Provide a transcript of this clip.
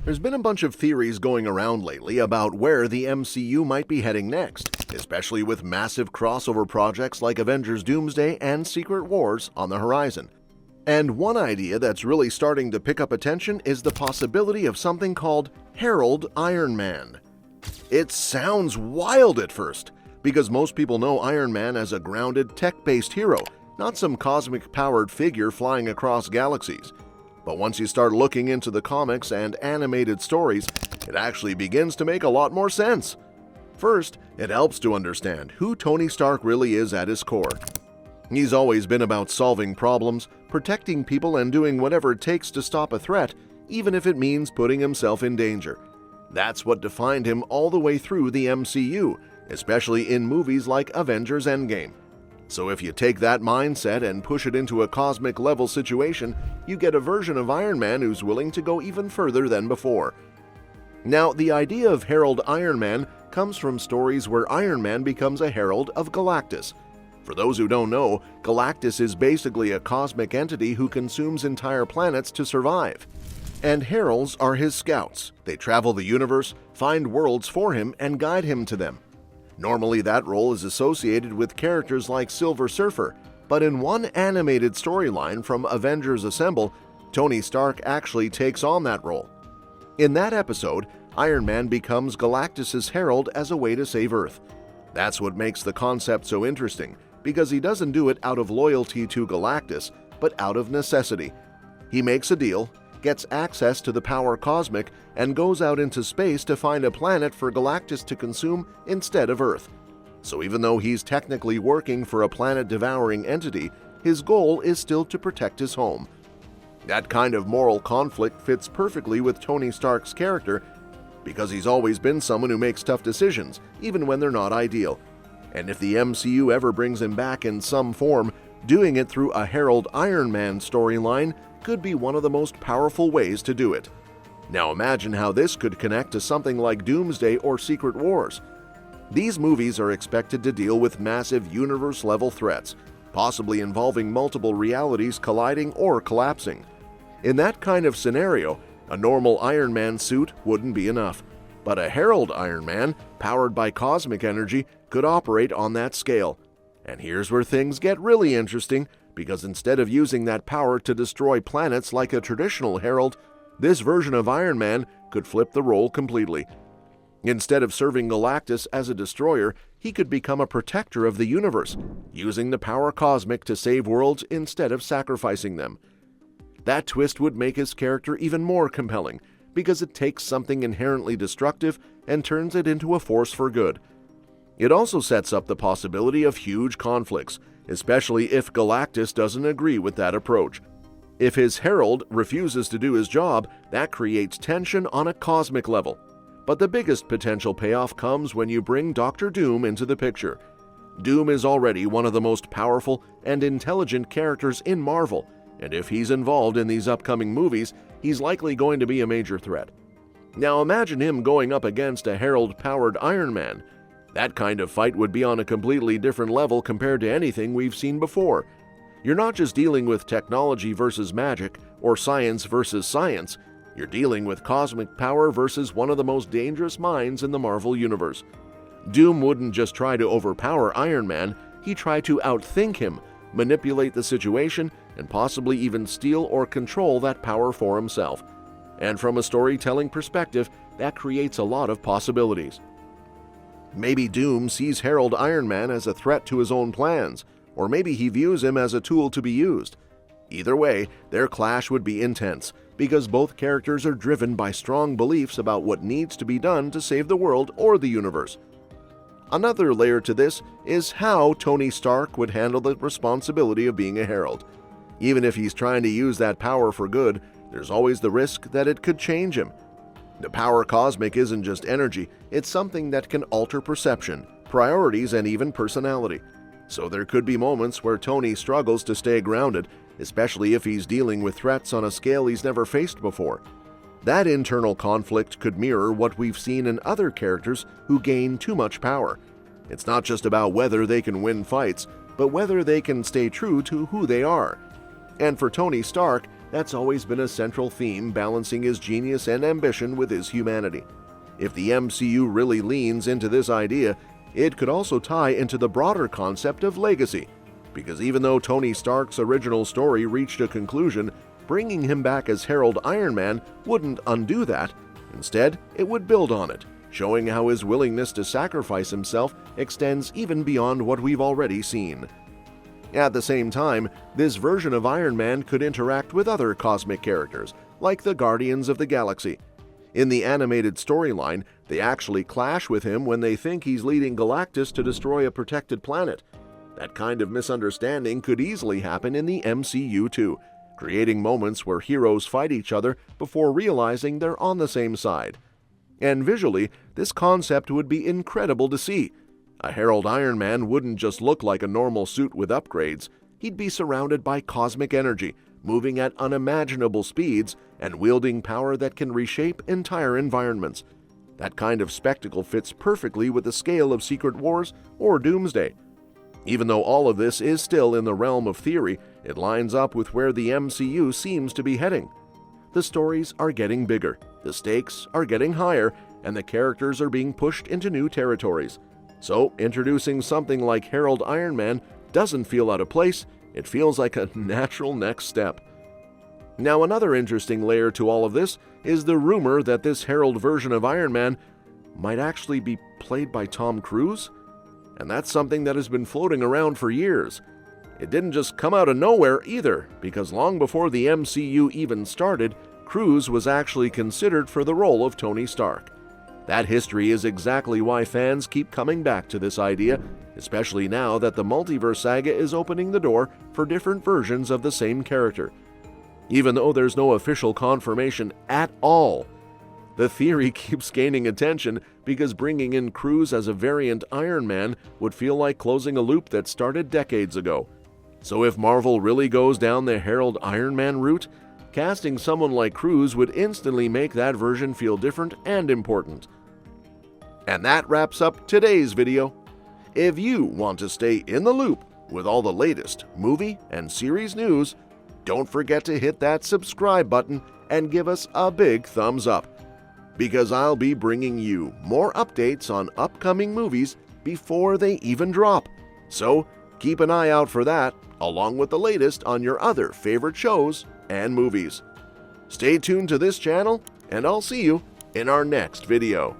There's been a bunch of theories going around lately about where the MCU might be heading next, especially with massive crossover projects like Avengers Doomsday and Secret Wars on the horizon. And one idea that's really starting to pick up attention is the possibility of something called Herald Iron Man. It sounds wild at first, because most people know Iron Man as a grounded, tech-based hero, not some cosmic-powered figure flying across galaxies. But once you start looking into the comics and animated stories, it actually begins to make a lot more sense. First, it helps to understand who Tony Stark really is at his core. He's always been about solving problems, protecting people, and doing whatever it takes to stop a threat, even if it means putting himself in danger. That's what defined him all the way through the MCU, especially in movies like Avengers Endgame. So if you take that mindset and push it into a cosmic-level situation, you get a version of Iron Man who's willing to go even further than before. Now, the idea of Herald Iron Man comes from stories where Iron Man becomes a herald of Galactus. For those who don't know, Galactus is basically a cosmic entity who consumes entire planets to survive. And heralds are his scouts. They travel the universe, find worlds for him, and guide him to them. Normally that role is associated with characters like Silver Surfer, but in one animated storyline from Avengers Assemble, Tony Stark actually takes on that role. In that episode, Iron Man becomes Galactus' herald as a way to save Earth. That's what makes the concept so interesting, because he doesn't do it out of loyalty to Galactus, but out of necessity. He makes a deal, gets access to the power cosmic, and goes out into space to find a planet for Galactus to consume instead of Earth. So even though he's technically working for a planet-devouring entity, his goal is still to protect his home. That kind of moral conflict fits perfectly with Tony Stark's character, because he's always been someone who makes tough decisions, even when they're not ideal. And if the MCU ever brings him back in some form, doing it through a Herald Iron Man storyline could be one of the most powerful ways to do it. Now imagine how this could connect to something like Doomsday or Secret Wars. These movies are expected to deal with massive universe-level threats, possibly involving multiple realities colliding or collapsing. In that kind of scenario, a normal Iron Man suit wouldn't be enough, but a Herald Iron Man, powered by cosmic energy, could operate on that scale. And here's where things get really interesting, because instead of using that power to destroy planets like a traditional herald, this version of Iron Man could flip the role completely. Instead of serving Galactus as a destroyer, he could become a protector of the universe, using the power cosmic to save worlds instead of sacrificing them. That twist would make his character even more compelling, because it takes something inherently destructive and turns it into a force for good. It also sets up the possibility of huge conflicts, especially if Galactus doesn't agree with that approach. If his herald refuses to do his job, that creates tension on a cosmic level. But the biggest potential payoff comes when you bring Dr. Doom into the picture. Doom is already one of the most powerful and intelligent characters in Marvel, and if he's involved in these upcoming movies, he's likely going to be a major threat. Now imagine him going up against a herald-powered Iron Man. That kind of fight would be on a completely different level compared to anything we've seen before. You're not just dealing with technology versus magic, or science versus science. You're dealing with cosmic power versus one of the most dangerous minds in the Marvel Universe. Doom wouldn't just try to overpower Iron Man, he'd try to outthink him, manipulate the situation, and possibly even steal or control that power for himself. And from a storytelling perspective, that creates a lot of possibilities. Maybe Doom sees Herald Iron Man as a threat to his own plans, or maybe he views him as a tool to be used. Either way, their clash would be intense, because both characters are driven by strong beliefs about what needs to be done to save the world or the universe. Another layer to this is how Tony Stark would handle the responsibility of being a herald. Even if he's trying to use that power for good, there's always the risk that it could change him. The power cosmic isn't just energy, it's something that can alter perception, priorities, and even personality. So there could be moments where Tony struggles to stay grounded, especially if he's dealing with threats on a scale he's never faced before. That internal conflict could mirror what we've seen in other characters who gain too much power. It's not just about whether they can win fights, but whether they can stay true to who they are. And for Tony Stark, That's always been a central theme, balancing his genius and ambition with his humanity. If the MCU really leans into this idea, it could also tie into the broader concept of legacy, because even though Tony Stark's original story reached a conclusion, bringing him back as Herald Iron Man wouldn't undo that. Instead, it would build on it, showing how his willingness to sacrifice himself extends even beyond what we've already seen. At the same time, this version of Iron Man could interact with other cosmic characters, like the Guardians of the Galaxy. In the animated storyline, they actually clash with him when they think he's leading Galactus to destroy a protected planet. That kind of misunderstanding could easily happen in the MCU too, creating moments where heroes fight each other before realizing they're on the same side. And visually, this concept would be incredible to see. A Herald Iron Man wouldn't just look like a normal suit with upgrades. He'd be surrounded by cosmic energy, moving at unimaginable speeds and wielding power that can reshape entire environments. That kind of spectacle fits perfectly with the scale of Secret Wars or Doomsday. Even though all of this is still in the realm of theory, it lines up with where the MCU seems to be heading. The stories are getting bigger, the stakes are getting higher, and the characters are being pushed into new territories. So, introducing something like Herald Iron Man doesn't feel out of place, it feels like a natural next step. Now, another interesting layer to all of this is the rumor that this Herald version of Iron Man might actually be played by Tom Cruise. And that's something that has been floating around for years. It didn't just come out of nowhere either, because long before the MCU even started, Cruise was actually considered for the role of Tony Stark. That history is exactly why fans keep coming back to this idea, especially now that the multiverse saga is opening the door for different versions of the same character. Even though there's no official confirmation at all, the theory keeps gaining attention because bringing in Cruise as a variant Iron Man would feel like closing a loop that started decades ago. So if Marvel really goes down the Herald Iron Man route, casting someone like Cruise would instantly make that version feel different and important. And that wraps up today's video. If you want to stay in the loop with all the latest movie and series news, don't forget to hit that subscribe button and give us a big thumbs up, because I'll be bringing you more updates on upcoming movies before they even drop. So keep an eye out for that, along with the latest on your other favorite shows and movies. Stay tuned to this channel, and I'll see you in our next video.